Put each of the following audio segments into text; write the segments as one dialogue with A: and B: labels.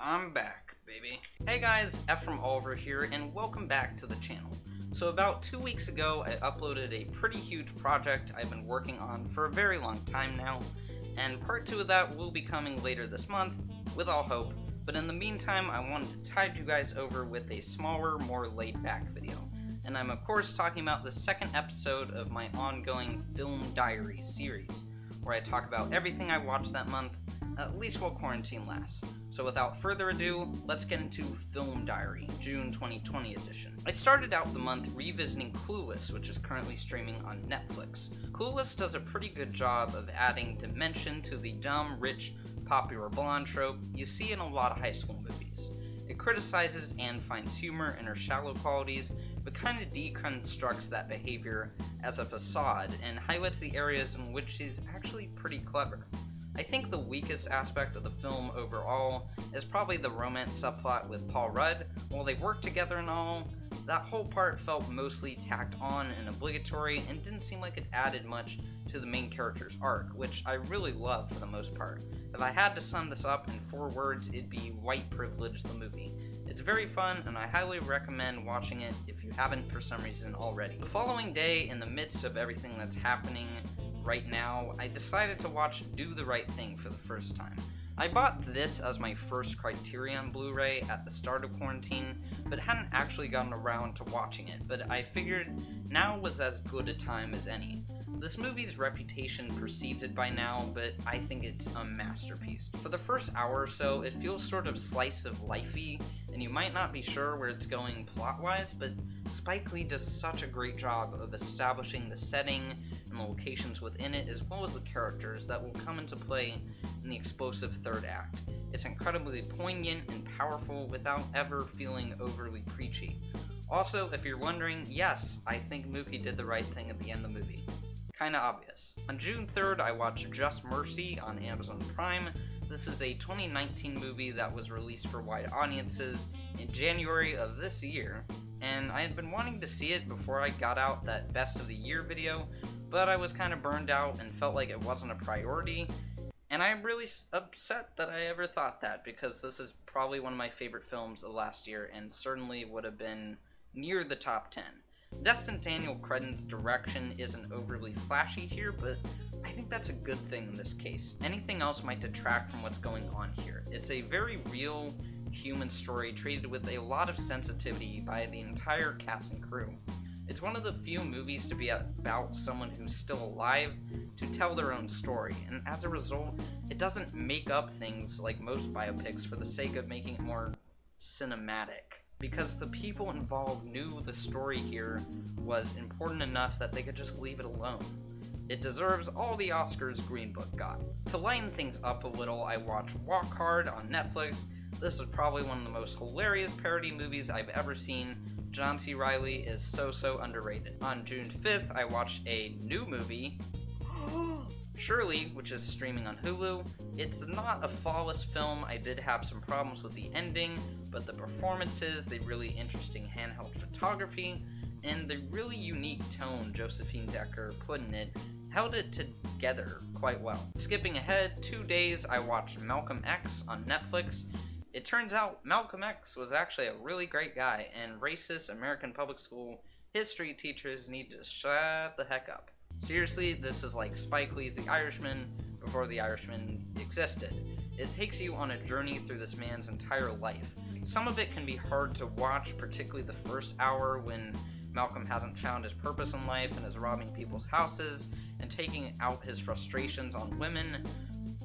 A: I'm back, baby. Hey guys, Ephram Oliver here, and welcome back to the channel. So about 2 weeks ago, I uploaded a pretty huge project I've been working on for a very long time now, and part 2 of that will be coming later this month, with all hope, but in the meantime, I wanted to tide you guys over with a smaller, more laid-back video. And I'm of course talking about the second episode of my ongoing Film Diary series, where I talk about everything I watched that month, at least while quarantine lasts. So without further ado, let's get into Film Diary, June 2020 edition. I started out the month revisiting Clueless, which is currently streaming on Netflix. Clueless does a pretty good job of adding dimension to the dumb, rich, popular blonde trope you see in a lot of high school movies. It criticizes and finds humor in her shallow qualities, but kind of deconstructs that behavior as a facade and highlights the areas in which she's actually pretty clever. I think the weakest aspect of the film overall is probably the romance subplot with Paul Rudd. While they work together and all, that whole part felt mostly tacked on and obligatory and didn't seem like it added much to the main character's arc, which I really love for the most part. If I had to sum this up in 4 words, it'd be white privilege the movie. It's very fun, and I highly recommend watching it if you haven't for some reason already. The following day, in the midst of everything that's happening right now, I decided to watch Do the Right Thing for the first time. I bought this as my first Criterion Blu-ray at the start of quarantine, but hadn't actually gotten around to watching it, but I figured now was as good a time as any. This movie's reputation precedes it by now, but I think it's a masterpiece. For the first hour or so, it feels sort of slice of lifey, and you might not be sure where it's going plot-wise, but Spike Lee does such a great job of establishing the setting and the locations within it, as well as the characters that will come into play in the explosive third act. It's incredibly poignant and powerful without ever feeling overly preachy. Also, if you're wondering, yes, I think Mookie did the right thing at the end of the movie. Kinda obvious. On June 3rd, I watched Just Mercy on Amazon Prime. This is a 2019 movie that was released for wide audiences in January of this year, and I had been wanting to see it before I got out that Best of the Year video, but I was kinda burned out and felt like it wasn't a priority, and I'm really upset that I ever thought that, because this is probably one of my favorite films of last year, and certainly would have been near the top 10. Destin Daniel Cretton's direction isn't overly flashy here, but I think that's a good thing in this case. Anything else might detract from what's going on here. It's a very real human story treated with a lot of sensitivity by the entire cast and crew. It's one of the few movies to be about someone who's still alive to tell their own story, and as a result, it doesn't make up things like most biopics for the sake of making it more cinematic. Because the people involved knew the story here was important enough that they could just leave it alone. It deserves all the Oscars Green Book got. To lighten things up a little, I watched Walk Hard on Netflix. This is probably one of the most hilarious parody movies I've ever seen. John C. Reilly is so underrated. On June 5th, I watched a new movie, Shirley, which is streaming on Hulu. It's not a flawless film. I did have some problems with the ending, but the performances, the really interesting handheld photography, and the really unique tone Josephine Decker put in it held it together quite well. Skipping ahead 2 days, I watched Malcolm X on Netflix. It turns out Malcolm X was actually a really great guy, and racist American public school history teachers need to shut the heck up. Seriously, this is like Spike Lee's The Irishman before The Irishman existed. It takes you on a journey through this man's entire life. Some of it can be hard to watch, particularly the first hour when Malcolm hasn't found his purpose in life and is robbing people's houses and taking out his frustrations on women.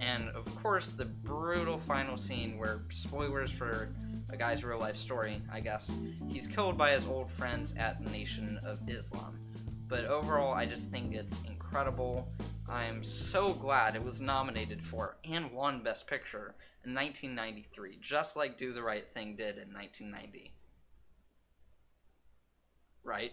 A: And of course, the brutal final scene where, spoilers for a guy's real life story, I guess, he's killed by his old friends at the Nation of Islam. But overall, I just think it's incredible. I'm so glad it was nominated for and won Best Picture in 1993, just like Do the Right Thing did in 1990. Right?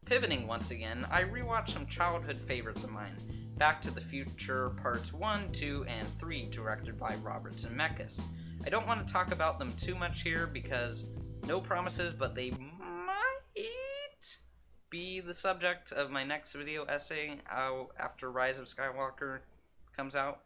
A: Pivoting once again, I rewatched some childhood favorites of mine. Back to the Future Parts 1, 2, and 3, directed by Robert Zemeckis. I don't want to talk about them too much here because no promises, but they might be the subject of my next video essay after Rise of Skywalker comes out.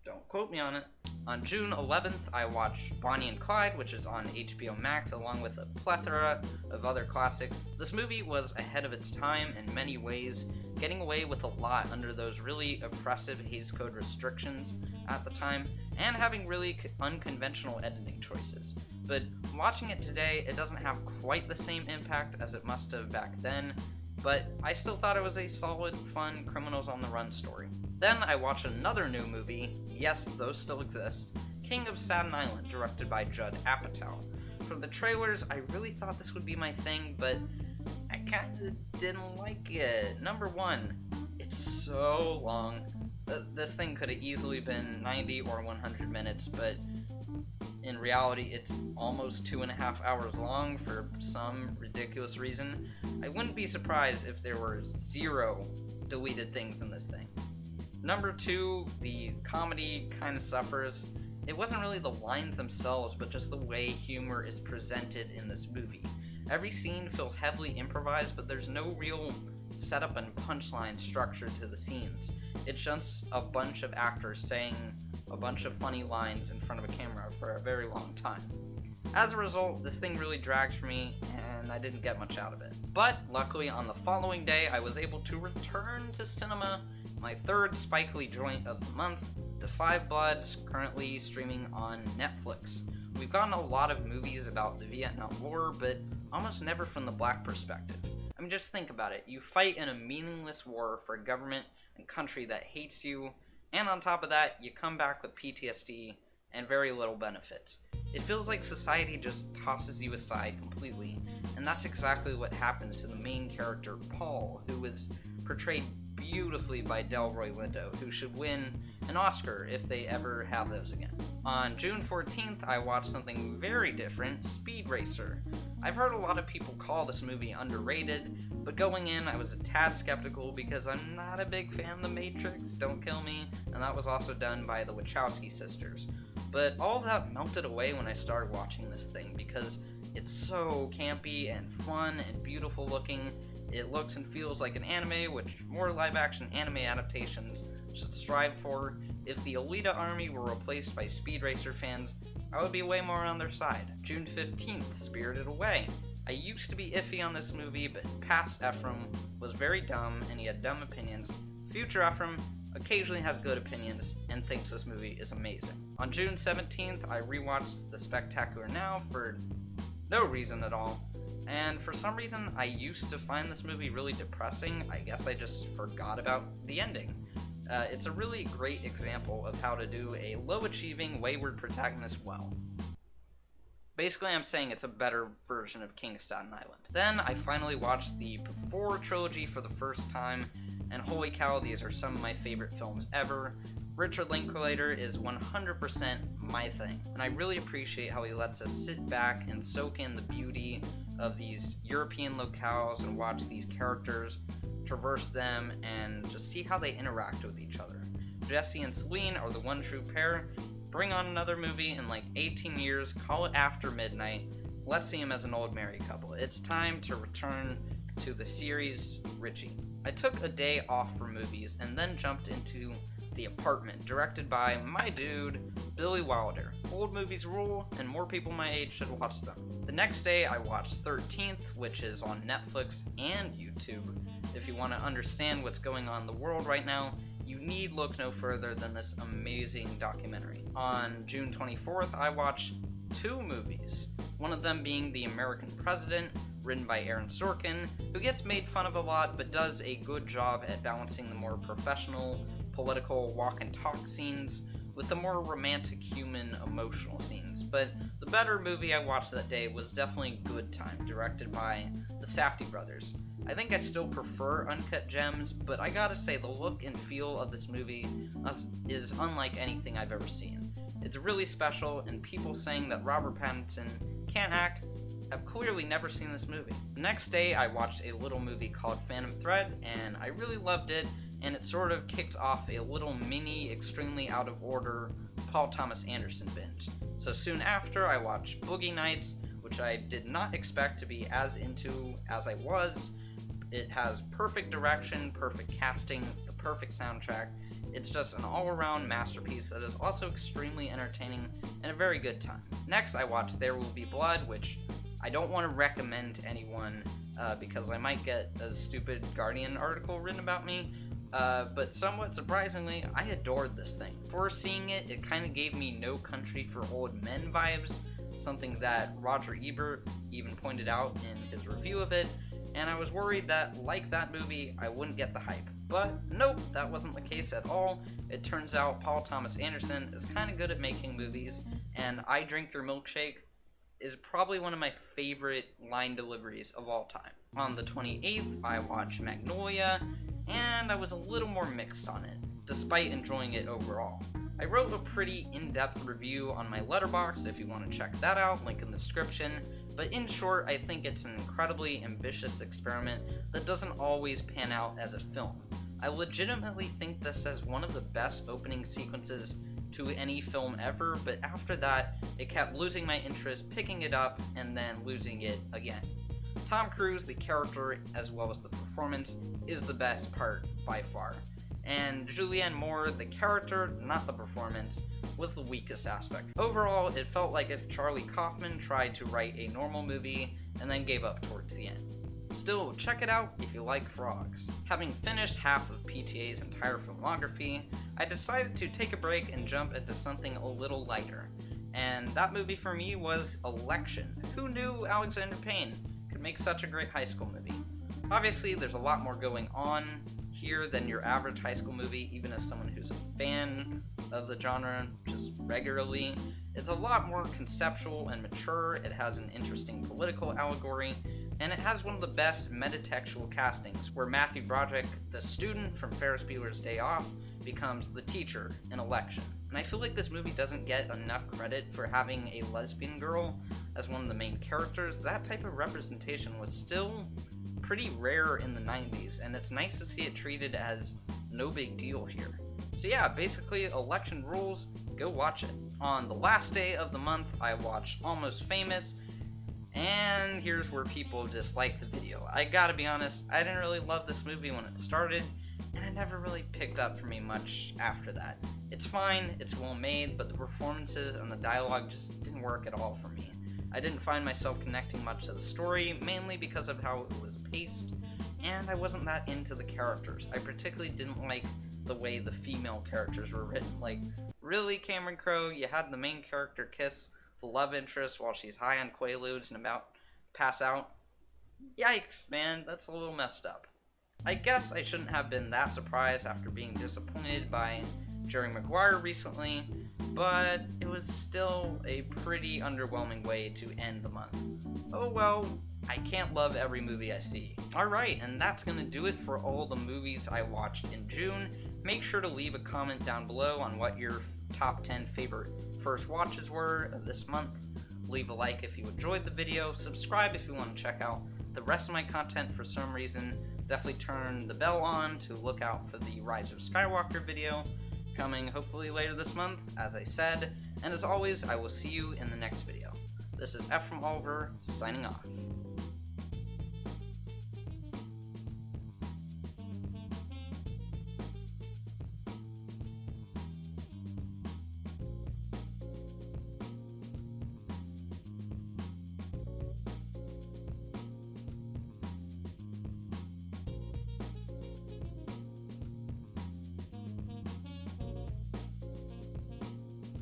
A: Don't quote me on it. On June 11th, I watched Bonnie and Clyde, which is on HBO Max, along with a plethora of other classics. This movie was ahead of its time in many ways, getting away with a lot under those really oppressive Hays Code restrictions at the time, and having really unconventional editing choices. But watching it today, it doesn't have quite the same impact as it must have back then, but I still thought it was a solid, fun criminals on the run story. Then I watched another new movie, yes, those still exist, King of Staten Island, directed by Judd Apatow. From the trailers, I really thought this would be my thing, but I kinda didn't like it. Number one, it's so long. This thing could have easily been 90 or 100 minutes, but in reality, it's almost 2.5 hours long for some ridiculous reason. I wouldn't be surprised if there were 0 deleted things in this thing. Number two, the comedy kind of suffers. It wasn't really the lines themselves, but just the way humor is presented in this movie. Every scene feels heavily improvised, but there's no real setup and punchline structure to the scenes. It's just a bunch of actors saying a bunch of funny lines in front of a camera for a very long time. As a result, this thing really dragged for me, and I didn't get much out of it. But luckily, on the following day, I was able to return to cinema, my third Spike Lee joint of the month, to Five Bloods, currently streaming on Netflix. We've gotten a lot of movies about the Vietnam War, but almost never from the black perspective. I mean, just think about it. You fight in a meaningless war for a government and country that hates you, and on top of that, you come back with PTSD and very little benefits. It feels like society just tosses you aside completely, and that's exactly what happens to the main character, Paul, who is portrayed beautifully by Delroy Lindo, who should win an Oscar if they ever have those again. On June 14th, I watched something very different, Speed Racer. I've heard a lot of people call this movie underrated, but going in, I was a tad skeptical because I'm not a big fan of The Matrix, don't kill me, and that was also done by the Wachowski sisters. But all of that melted away when I started watching this thing because it's so campy and fun and beautiful looking. It looks and feels like an anime, which more live-action anime adaptations should strive for. If the Alita army were replaced by Speed Racer fans, I would be way more on their side. June 15th, Spirited Away. I used to be iffy on this movie, but past Ephram was very dumb and he had dumb opinions. Future Ephram occasionally has good opinions and thinks this movie is amazing. On June 17th, I rewatched The Spectacular Now for no reason at all. And for some reason, I used to find this movie really depressing. I guess I just forgot about the ending. It's a really great example of how to do a low-achieving, wayward protagonist well. Basically, I'm saying it's a better version of King of Staten Island. Then I finally watched the Before trilogy for the first time, and holy cow, these are some of my favorite films ever. Richard Linklater is 100% my thing, and I really appreciate how he lets us sit back and soak in the beauty of these European locales and watch these characters, traverse them, and just see how they interact with each other. Jesse and Celine are the one true pair. Bring on another movie in like 18 years, call it After Midnight, let's see him as an old married couple. It's time to return to the series Richie. I took a day off from movies and then jumped into The Apartment, directed by my dude, Billy Wilder. Old movies rule, and more people my age should watch them. The next day, I watched 13th, which is on Netflix and YouTube. If you want to understand what's going on in the world right now, you need look no further than this amazing documentary. On June 24th, I watched 2 movies, one of them being The American President, written by Aaron Sorkin, who gets made fun of a lot but does a good job at balancing the more professional, political walk and talk scenes with the more romantic, human, emotional scenes. But the better movie I watched that day was definitely Good Time, directed by the Safdie brothers. I think I still prefer Uncut Gems, but I gotta say the look and feel of this movie is unlike anything I've ever seen. It's really special, and people saying that Robert Pattinson can't act have clearly never seen this movie. The next day, I watched a little movie called Phantom Thread, and I really loved it, and it sort of kicked off a little mini, extremely out of order Paul Thomas Anderson binge. So soon after, I watched Boogie Nights, which I did not expect to be as into as I was. It has perfect direction, perfect casting, the perfect soundtrack, It's just an all-around masterpiece that is also extremely entertaining and a very good time. Next, I watched There Will Be Blood, which I don't want to recommend to anyone because I might get a stupid Guardian article written about me, but somewhat surprisingly, I adored this thing. Before seeing it, it kind of gave me No Country for Old Men vibes, something that Roger Ebert even pointed out in his review of it, and I was worried that, like that movie, I wouldn't get the hype. But nope, that wasn't the case at all. It turns out Paul Thomas Anderson is kind of good at making movies, and I Drink Your Milkshake is probably one of my favorite line deliveries of all time. On the 28th, I watched Magnolia, and I was a little more mixed on it, despite enjoying it overall. I wrote a pretty in-depth review on my Letterboxd if you want to check that out, link in the description, but in short, I think it's an incredibly ambitious experiment that doesn't always pan out as a film. I legitimately think this has one of the best opening sequences to any film ever, but after that, it kept losing my interest, picking it up, and then losing it again. Tom Cruise, the character, as well as the performance, is the best part by far. And Julianne Moore, the character, not the performance, was the weakest aspect. Overall, it felt like if Charlie Kaufman tried to write a normal movie and then gave up towards the end. Still, check it out if you like frogs. Having finished half of PTA's entire filmography, I decided to take a break and jump into something a little lighter. And that movie for me was Election. Who knew Alexander Payne could make such a great high school movie? Obviously, there's a lot more going on here than your average high school movie, even as someone who's a fan of the genre just regularly. It's a lot more conceptual and mature, it has an interesting political allegory, and it has one of the best metatextual castings, where Matthew Broderick, the student from Ferris Bueller's Day Off, becomes the teacher in Election. And I feel like this movie doesn't get enough credit for having a lesbian girl as one of the main characters. That type of representation was still pretty rare in the 90s, and it's nice to see it treated as no big deal here. So yeah, basically Election rules, go watch it. On the last day of the month, I watched Almost Famous, and here's where people disliked the video. I gotta be honest, I didn't really love this movie when it started, and it never really picked up for me much after that. It's fine, it's well made, but the performances and the dialogue just didn't work at all for me. I didn't find myself connecting much to the story, mainly because of how it was paced, and I wasn't that into the characters. I particularly didn't like the way the female characters were written. Like, really, Cameron Crowe, you had the main character kiss the love interest while she's high on Quaaludes and about to pass out? Yikes, man, that's a little messed up. I guess I shouldn't have been that surprised after being disappointed by Jerry Maguire recently, but it was still a pretty underwhelming way to end the month. Oh well, I can't love every movie I see. Alright, and that's gonna do it for all the movies I watched in June. Make sure to leave a comment down below on what your top 10 favorite first watches were of this month. Leave a like if you enjoyed the video, subscribe if you want to check out the rest of my content for some reason. Definitely turn the bell on to look out for the Rise of Skywalker video, coming hopefully later this month, as I said, and as always, I will see you in the next video. This is Ephram Oliver, signing off.